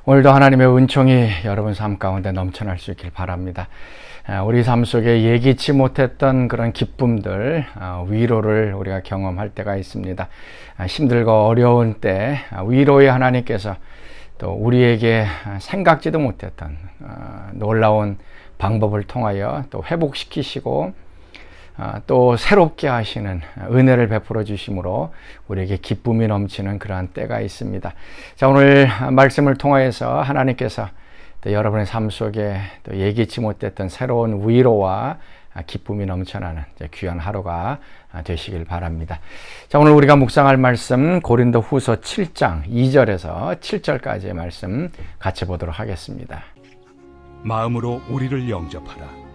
오늘도 하나님의 은총이 여러분 삶 가운데 넘쳐날 수 있길 바랍니다. 우리 삶 속에 예기치 못했던 그런 기쁨들, 위로를 우리가 경험할 때가 있습니다. 힘들고 어려운 때 위로의 하나님께서 또 우리에게 생각지도 못했던 놀라운 방법을 통하여 또 회복시키시고 또 새롭게 하시는 은혜를 베풀어 주심으로 우리에게 기쁨이 넘치는 그러한 때가 있습니다. 자, 오늘 말씀을 통하여서 하나님께서 또 여러분의 삶 속에 또 예기치 못했던 새로운 위로와 기쁨이 넘쳐나는 귀한 하루가 되시길 바랍니다. 자, 오늘 우리가 묵상할 말씀 고린도 후서 7장 2절에서 7절까지의 말씀 같이 보도록 하겠습니다. 마음으로 우리를 영접하라.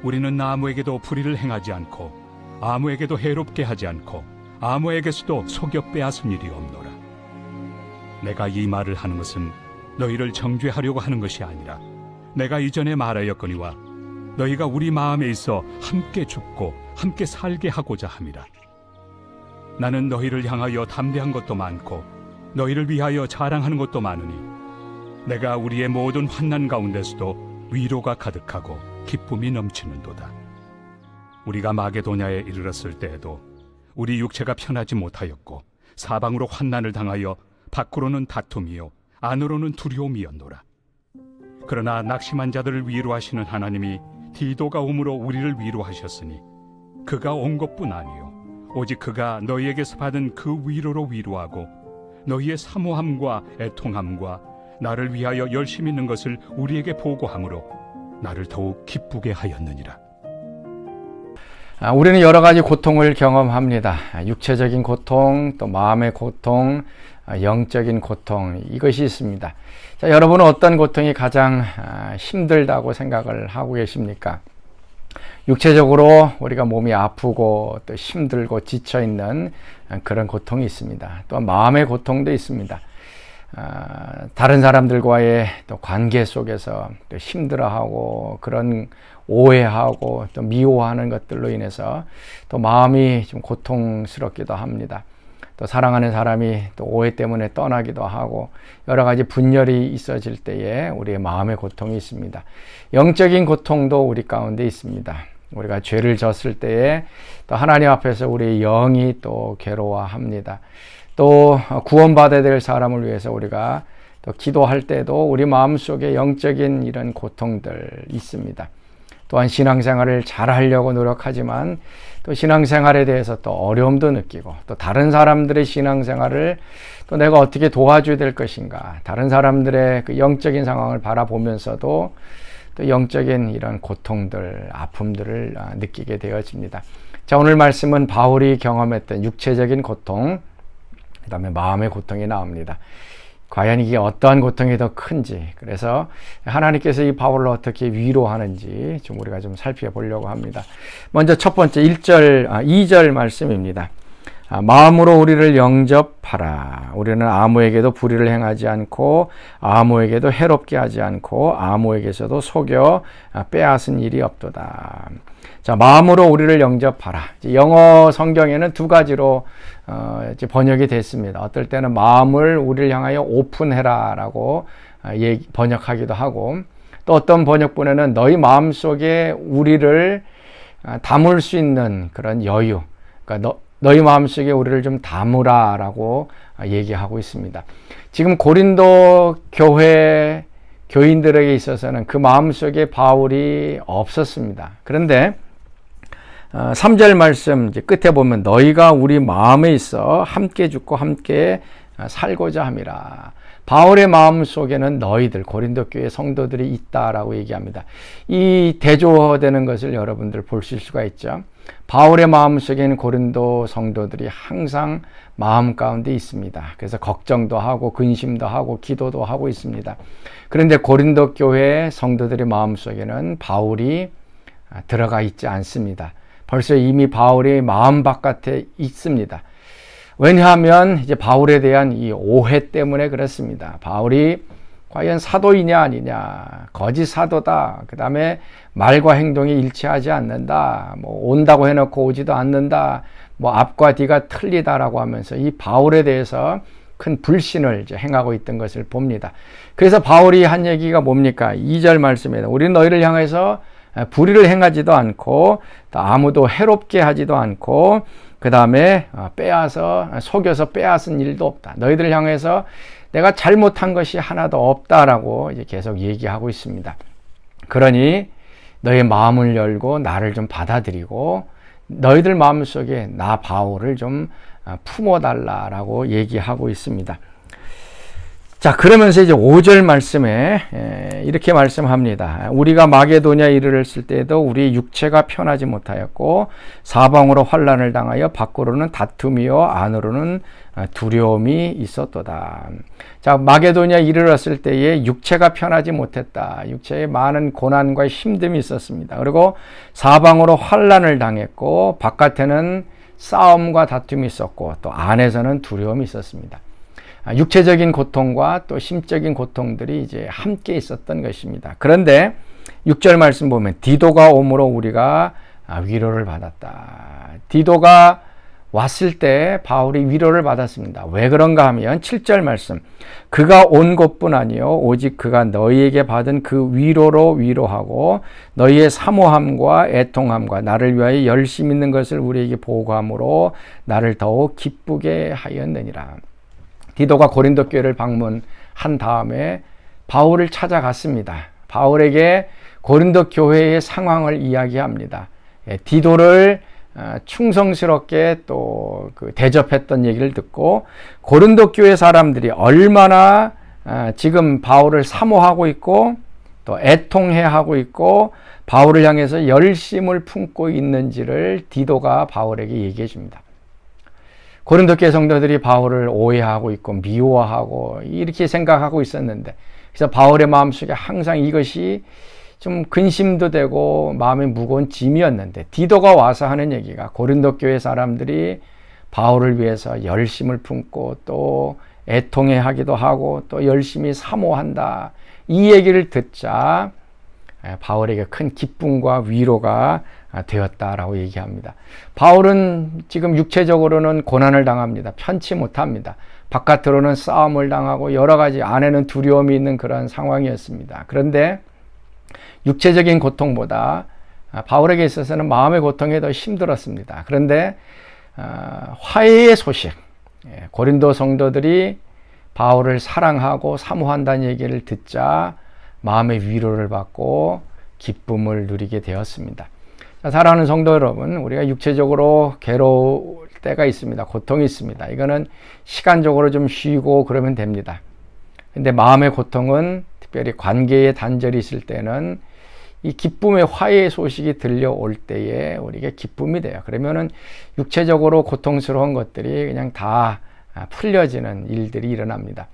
우리는 아무에게도 불의를 행하지 않고 아무에게도 해롭게 하지 않고 아무에게서도 속여 빼앗은 일이 없노라. 내가 이 말을 하는 것은 너희를 정죄하려고 하는 것이 아니라 내가 이전에 말하였거니와 너희가 우리 마음에 있어 함께 죽고 함께 살게 하고자 함이라. 나는 너희를 향하여 담대한 것도 많고 너희를 위하여 자랑하는 것도 많으니 내가 우리의 모든 환난 가운데서도 위로가 가득하고 기쁨이 넘치는도다. 우리가 마게도냐에 이르렀을 때에도 우리 육체가 편하지 못하였고 사방으로 환난을 당하여 밖으로는 다툼이요 안으로는 두려움이었노라. 그러나 낙심한 자들을 위로하시는 하나님이 디도가 오므로 우리를 위로하셨으니 그가 온 것뿐 아니요 오직 그가 너희에게서 받은 그 위로로 위로하고 너희의 사모함과 애통함과 나를 위하여 열심히 있는 것을 우리에게 보고함으로 나를 더욱 기쁘게 하였느니라. 우리는 여러 가지 고통을 경험합니다. 육체적인 고통, 또 마음의 고통, 영적인 고통, 이것이 있습니다. 자, 여러분은 어떤 고통이 가장 힘들다고 생각을 하고 계십니까? 육체적으로 우리가 몸이 아프고 또 힘들고 지쳐있는 그런 고통이 있습니다. 또 마음의 고통도 있습니다. 다른 사람들과의 또 관계 속에서 또 힘들어하고 그런 오해하고 또 미워하는 것들로 인해서 또 마음이 좀 고통스럽기도 합니다. 또 사랑하는 사람이 또 오해 때문에 떠나기도 하고 여러 가지 분열이 있어질 때에 우리의 마음의 고통이 있습니다. 영적인 고통도 우리 가운데 있습니다. 우리가 죄를 졌을 때에 또 하나님 앞에서 우리의 영이 또 괴로워합니다. 또 구원받아야 될 사람을 위해서 우리가 또 기도할 때도 우리 마음속에 영적인 이런 고통들 있습니다. 또한 신앙생활을 잘 하려고 노력하지만 또 신앙생활에 대해서 또 어려움도 느끼고 또 다른 사람들의 신앙생활을 또 내가 어떻게 도와줘야 될 것인가, 다른 사람들의 그 영적인 상황을 바라보면서도 또 영적인 이런 고통들, 아픔들을 느끼게 되어집니다. 자, 오늘 말씀은 바울이 경험했던 육체적인 고통, 그 다음에 마음의 고통이 나옵니다. 과연 이게 어떠한 고통이 더 큰지, 그래서 하나님께서 이 바울을 어떻게 위로하는지 좀 우리가 좀 살펴보려고 합니다. 먼저 첫 번째 2절 말씀입니다. 마음으로 우리를 영접하라. 우리는 아무에게도 불의를 행하지 않고 아무에게도 해롭게 하지 않고 아무에게서도 속여 빼앗은 일이 없도다. 자, 마음으로 우리를 영접하라. 영어 성경에는 두 가지로 번역이 됐습니다. 어떨 때는 마음을 우리를 향하여 오픈해라 라고 번역하기도 하고, 또 어떤 번역본에는 너희 마음속에 우리를 담을 수 있는 그런 여유, 그러니까 너희 마음속에 우리를 좀 담으라 라고 얘기하고 있습니다. 지금 고린도 교회 교인들에게 있어서는 그 마음속에 바울이 없었습니다. 그런데 3절 말씀 이제 끝에 보면 너희가 우리 마음에 있어 함께 죽고 함께 살고자 함이라. 바울의 마음 속에는 너희들, 고린도 교회 성도들이 있다라고 얘기합니다. 이 대조되는 것을 여러분들 보실 수가 있죠. 바울의 마음 속에는 고린도 성도들이 항상 마음 가운데 있습니다. 그래서 걱정도 하고 근심도 하고 기도도 하고 있습니다. 그런데 고린도 교회 성도들의 마음 속에는 바울이 들어가 있지 않습니다. 벌써 이미 바울이 마음 바깥에 있습니다. 왜냐하면 이제 바울에 대한 이 오해 때문에 그렇습니다. 바울이 과연 사도이냐 아니냐, 거짓 사도다, 그 다음에 말과 행동이 일치하지 않는다, 온다고 해놓고 오지도 않는다, 앞과 뒤가 틀리다라고 하면서 이 바울에 대해서 큰 불신을 이제 행하고 있던 것을 봅니다. 그래서 바울이 한 얘기가 뭡니까? 2절 말씀에는 우리는 너희를 향해서 불의를 행하지도 않고 또 아무도 해롭게 하지도 않고 그 다음에 속여서 빼앗은 일도 없다. 너희들을 향해서 내가 잘못한 것이 하나도 없다라고 이제 계속 얘기하고 있습니다. 그러니 너의 마음을 열고 나를 좀 받아들이고 너희들 마음속에 나 바울을 좀 품어달라라고 얘기하고 있습니다. 자, 그러면서 이제 5절 말씀에 이렇게 말씀합니다. 우리가 마게도냐 이르렀을 때에도 우리 육체가 편하지 못하였고 사방으로 환난을 당하여 밖으로는 다툼이요 안으로는 두려움이 있었도다. 자, 마게도냐 이르렀을 때에 육체가 편하지 못했다. 육체에 많은 고난과 힘듦이 있었습니다. 그리고 사방으로 환난을 당했고 바깥에는 싸움과 다툼이 있었고 또 안에서는 두려움이 있었습니다. 육체적인 고통과 또 심적인 고통들이 이제 함께 있었던 것입니다. 그런데 6절 말씀 보면 디도가 오므로 우리가 위로를 받았다. 디도가 왔을 때 바울이 위로를 받았습니다. 왜 그런가 하면 7절 말씀 그가 온 것뿐 아니요 오직 그가 너희에게 받은 그 위로로 위로하고 너희의 사모함과 애통함과 나를 위하여 열심 있는 것을 우리에게 보고함으로 나를 더욱 기쁘게 하였느니라. 디도가 고린도 교회를 방문한 다음에 바울을 찾아갔습니다. 바울에게 고린도 교회의 상황을 이야기합니다. 디도를 충성스럽게 또 대접했던 얘기를 듣고 고린도 교회 사람들이 얼마나 지금 바울을 사모하고 있고 또 애통해하고 있고 바울을 향해서 열심을 품고 있는지를 디도가 바울에게 얘기해 줍니다. 고린도 교회 성도들이 바울을 오해하고 있고 미워하고 이렇게 생각하고 있었는데 그래서 바울의 마음속에 항상 이것이 좀 근심도 되고 마음이 무거운 짐이었는데 디도가 와서 하는 얘기가 고린도 교회 사람들이 바울을 위해서 열심을 품고 또 애통해하기도 하고 또 열심히 사모한다. 이 얘기를 듣자 바울에게 큰 기쁨과 위로가 되었다라고 얘기합니다. 바울은 지금 육체적으로는 고난을 당합니다. 편치 못합니다. 바깥으로는 싸움을 당하고 여러 가지 안에는 두려움이 있는 그런 상황이었습니다. 그런데 육체적인 고통보다 바울에게 있어서는 마음의 고통이 더 힘들었습니다. 그런데 화해의 소식, 고린도 성도들이 바울을 사랑하고 사모한다는 얘기를 듣자 마음의 위로를 받고 기쁨을 누리게 되었습니다. 사랑하는 성도 여러분, 우리가 육체적으로 괴로울 때가 있습니다. 고통이 있습니다. 이거는 시간적으로 좀 쉬고 그러면 됩니다. 근데 마음의 고통은 특별히 관계의 단절이 있을 때는 이 기쁨의 화해의 소식이 들려올 때에 우리에게 기쁨이 돼요. 그러면은 육체적으로 고통스러운 것들이 그냥 다 풀려지는 일들이 일어납니다.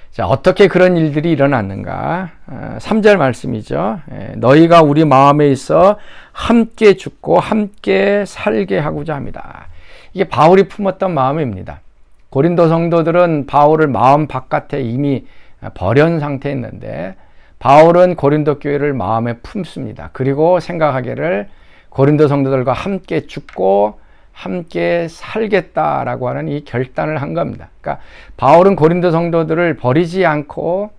자, 어떻게 그런 일들이 일어났는가? 3절 말씀이죠. 너희가 우리 마음에 있어 함께 죽고 함께 살게 하고자 합니다. 이게 바울이 품었던 마음입니다. 고린도 성도들은 바울을 마음 바깥에 이미 버려놓은 상태였는데 바울은 고린도 교회를 마음에 품습니다. 그리고 생각하기를 고린도 성도들과 함께 죽고 함께 살겠다라고 하는 이 결단을 한 겁니다. 그러니까 바울은 고린도 성도들을 버리지 않고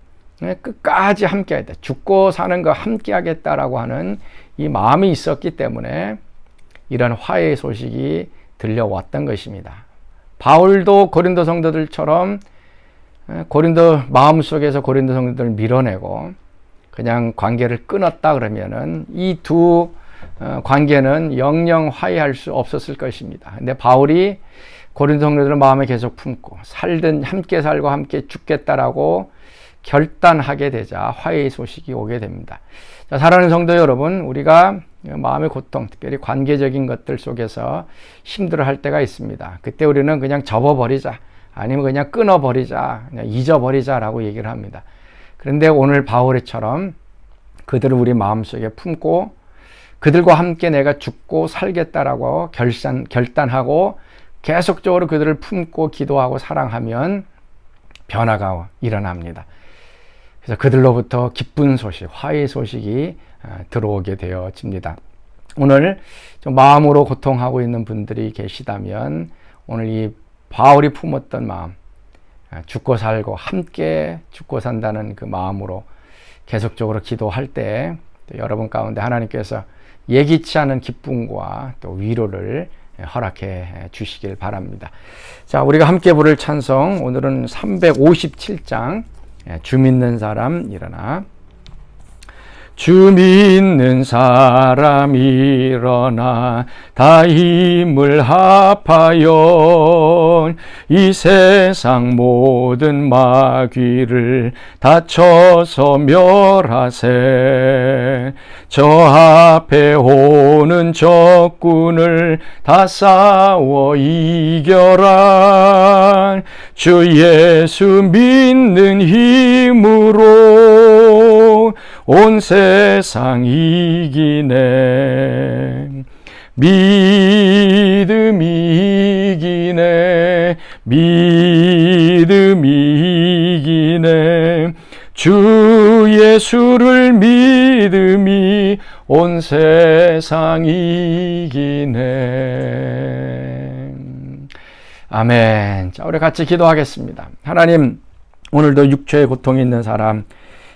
끝까지 함께 하겠다. 죽고 사는 거 함께 하겠다라고 하는 이 마음이 있었기 때문에 이런 화해의 소식이 들려왔던 것입니다. 바울도 고린도 성도들처럼 고린도 마음속에서 고린도 성도들을 밀어내고 그냥 관계를 끊었다 그러면은 이 두 관계는 영영 화해할 수 없었을 것입니다. 근데 바울이 고린도 성도들을 마음에 계속 품고 살든 함께 살고 함께 죽겠다라고 결단하게 되자 화해의 소식이 오게 됩니다. 자, 사랑하는 성도 여러분, 우리가 마음의 고통, 특별히 관계적인 것들 속에서 힘들어할 때가 있습니다. 그때 우리는 그냥 접어버리자, 아니면 그냥 끊어버리자, 그냥 잊어버리자라고 얘기를 합니다. 그런데 오늘 바울처럼 그들을 우리 마음속에 품고 그들과 함께 내가 죽고 살겠다라고 결단하고 계속적으로 그들을 품고 기도하고 사랑하면 변화가 일어납니다. 그래서 그들로부터 기쁜 소식, 화해의 소식이 들어오게 되어집니다. 오늘 좀 마음으로 고통하고 있는 분들이 계시다면 오늘 이 바울이 품었던 마음, 죽고 살고 함께 죽고 산다는 그 마음으로 계속적으로 기도할 때 여러분 가운데 하나님께서 예기치 않은 기쁨과 또 위로를 허락해 주시길 바랍니다. 자, 우리가 함께 부를 찬송, 오늘은 357장 주 믿는 사람 일어나. 주 믿는 사람 일어나 다 힘을 합하여 이 세상 모든 마귀를 다 쳐서 멸하세. 저 앞에 오는 적군을 다 싸워 이겨라. 주 예수 믿는 힘으로 온 세상 이기네. 믿음이 이기네. 믿음이 이기네. 주 예수를 믿음이 온 세상 이기네. 아멘. 자, 우리 같이 기도하겠습니다. 하나님, 오늘도 육체의 고통이 있는 사람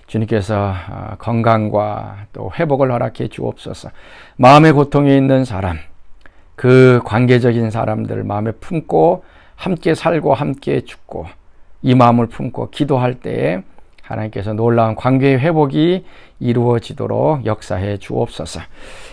주님께서 건강과 또 회복을 허락해 주옵소서. 마음의 고통이 있는 사람, 그 관계적인 사람들 마음에 품고 함께 살고 함께 죽고 이 마음을 품고 기도할 때에 하나님께서 놀라운 관계의 회복이 이루어지도록 역사해 주옵소서.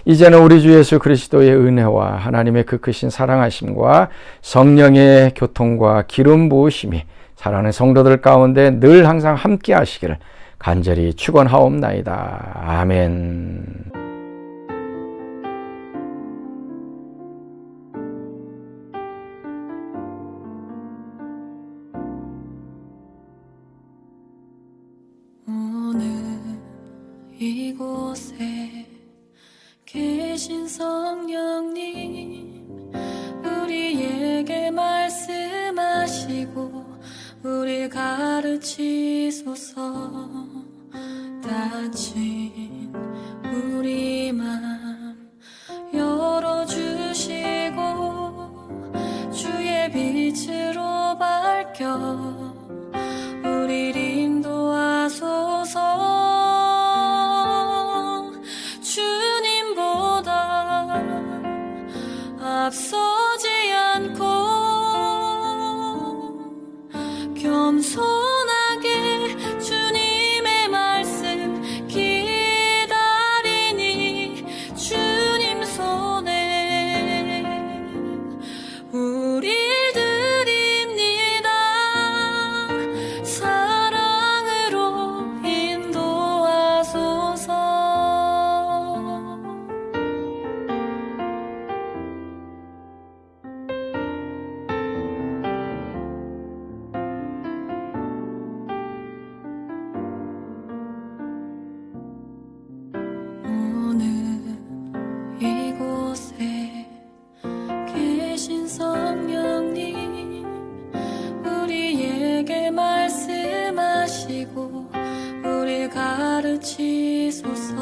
이제는 우리 주 예수 그리스도의 은혜와 하나님의 그 크신 사랑하심과 성령의 교통과 기름 부으심이 사랑하는 성도들 가운데 늘 항상 함께 하시기를 간절히 축원하옵나이다. 아멘. 오늘 이곳에 계신 성령님, 우리에게 말씀하시고 우리 가르치소서. 다친 우리 맘 열어주시고 주의 빛으로 밝혀 우리를 인도하소서. 주님보다 앞서지 않고 겸손하게 주님의 말씀 기다리니 주님 손에 우릴 드립니다. 사랑으로 인도하소서. 오늘 이곳에 계신 성령님, 우리에게 말씀하시고 우릴 가르치소서.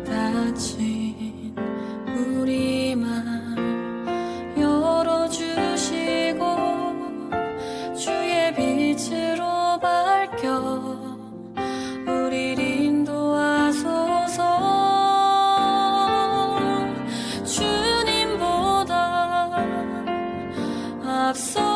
다친 우리 맘 열어주시고 주의 빛으로 밝혀 우릴 인도하소서. 주님보다 앞서